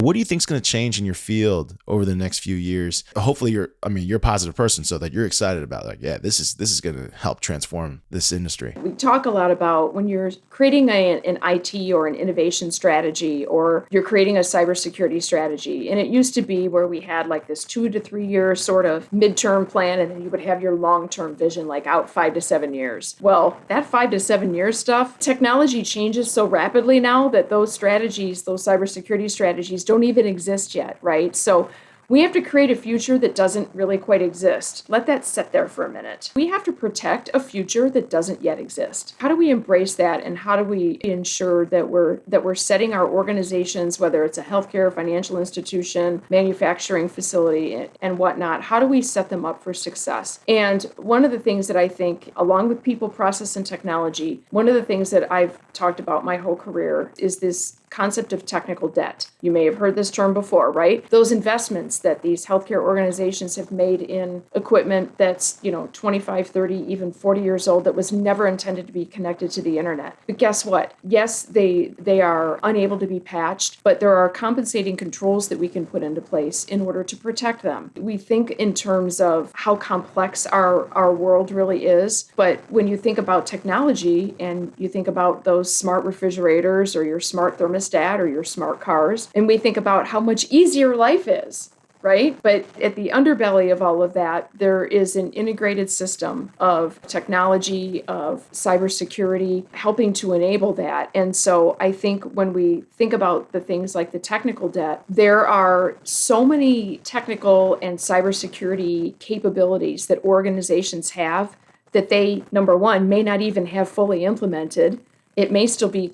What do you think is going to change in your field over the next few years? Hopefully you're a positive person so that you're excited about like, yeah, this is going to help transform this industry. We talk a lot about when you're creating an IT or an innovation strategy, or you're creating a cybersecurity strategy. And it used to be where we had like this 2 to 3 year sort of midterm plan, and then you would have your long-term vision, like out 5 to 7 years. Well, that 5 to 7 year stuff, technology changes so rapidly now that those strategies, those cybersecurity strategies, don't even exist yet, right? So we have to create a future that doesn't really quite exist. Let that sit there for a minute. We have to protect a future that doesn't yet exist. How do we embrace that, and how do we ensure that we're setting our organizations, whether it's a healthcare, financial institution, manufacturing facility, and whatnot, how do we set them up for success? And one of the things that I think, along with people, process, and technology, one of the things that I've talked about my whole career is this concept of technical debt. You may have heard this term before, right? Those investments that these healthcare organizations have made in equipment that's, 25, 30, even 40 years old that was never intended to be connected to the internet. But guess what? Yes, they are unable to be patched, but there are compensating controls that we can put into place in order to protect them. We think in terms of how complex our world really is, but when you think about technology and you think about those smart refrigerators or your smart thermostat or your smart cars, and we think about how much easier life is, right? But at the underbelly of all of that, there is an integrated system of technology, of cybersecurity, helping to enable that. And so I think when we think about the things like the technical debt, there are so many technical and cybersecurity capabilities that organizations have that they, number one, may not even have fully implemented. It may still be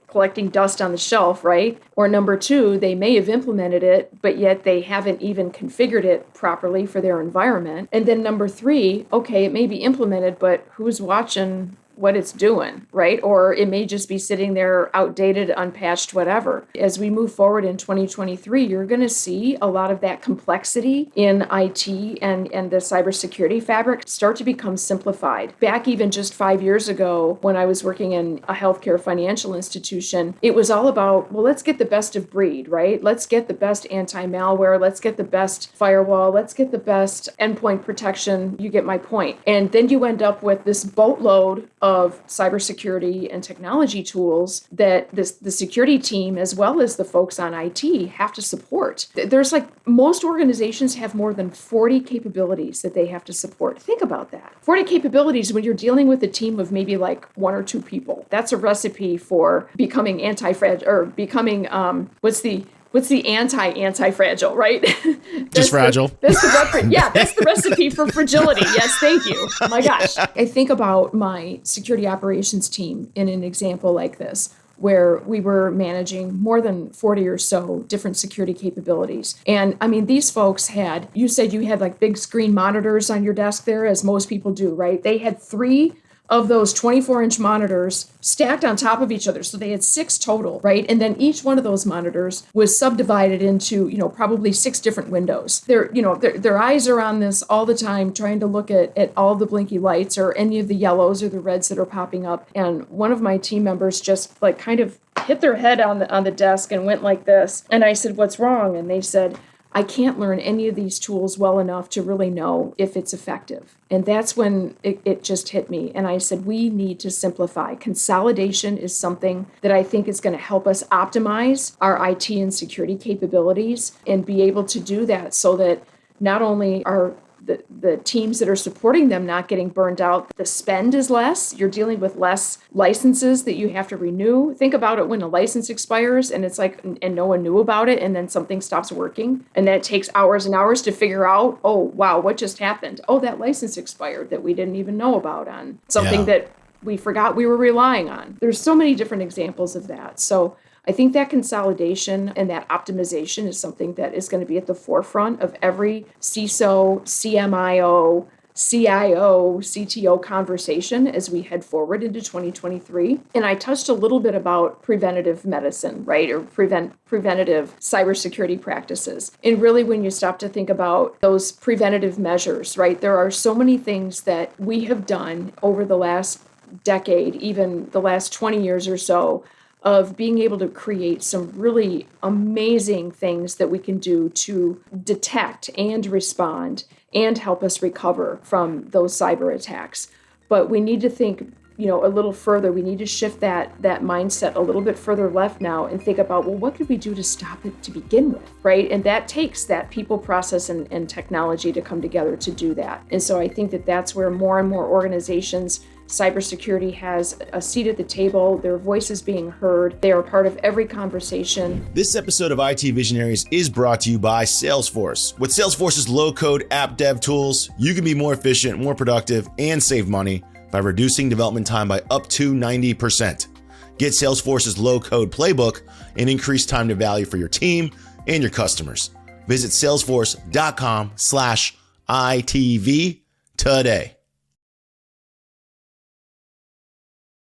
collecting dust on the shelf, right? Or number two, they may have implemented it, but yet they haven't even configured it properly for their environment. And then number three, okay, it may be implemented, but who's watching what it's doing, right? Or it may just be sitting there outdated, unpatched, whatever. As we move forward in 2023, you're going to see a lot of that complexity in IT and the cybersecurity fabric start to become simplified. Back even just 5 years ago, when I was working in a healthcare financial institution, it was all about, well, let's get the best of breed, right? Let's get the best anti-malware. Let's get the best firewall. Let's get the best endpoint protection. You get my point. And then you end up with this boatload of cybersecurity and technology tools that the security team, as well as the folks on IT, have to support. There's most organizations have more than 40 capabilities that they have to support. Think about that. 40 capabilities when you're dealing with a team of maybe one or two people. That's a recipe for becoming anti-fragile, or becoming, what's the anti-fragile, right? Just fragile. That's the recipe for fragility. Yes, thank you. Oh my gosh. I think about my security operations team in an example like this, where we were managing more than 40 or so different security capabilities. And I mean, these folks you said you had big screen monitors on your desk there, as most people do, right? They had 3 of those 24-inch monitors stacked on top of each other. So they had 6 total, right? And then each one of those monitors was subdivided into, probably 6 different windows. Their eyes are on this all the time, trying to look at all the blinky lights or any of the yellows or the reds that are popping up. And one of my team members just kind of hit their head on the desk and went like this. And I said, "What's wrong?" And they said, "I can't learn any of these tools well enough to really know if it's effective." And that's when it just hit me. And I said, we need to simplify. Consolidation is something that I think is going to help us optimize our IT and security capabilities and be able to do that so that not only are the teams that are supporting them not getting burned out, the spend is less. You're dealing with less licenses that you have to renew. Think about it when a license expires and it's and no one knew about it, and then something stops working. And then it takes hours and hours to figure out, oh, wow, what just happened? Oh, that license expired that we didn't even know about on something that we forgot we were relying on. There's so many different examples of that. So I think that consolidation and that optimization is something that is going to be at the forefront of every CISO, CMIO, CIO, CTO conversation as we head forward into 2023. And I touched a little bit about preventative medicine, right? Or preventative cybersecurity practices. And really, when you stop to think about those preventative measures, right? There are so many things that we have done over the last decade, even the last 20 years or so, of being able to create some really amazing things that we can do to detect and respond and help us recover from those cyber attacks. But we need to think, a little further. We need to shift that mindset a little bit further left now and think about, well, what could we do to stop it to begin with, right? And that takes that people, process, and technology to come together to do that. And so I think that that's where more and more organizations, cybersecurity has a seat at the table. Their voice is being heard. They are part of every conversation. This episode of IT Visionaries is brought to you by Salesforce. With Salesforce's low-code app dev tools, you can be more efficient, more productive, and save money by reducing development time by up to 90%. Get Salesforce's low-code playbook and increase time to value for your team and your customers. Visit salesforce.com/ITV today.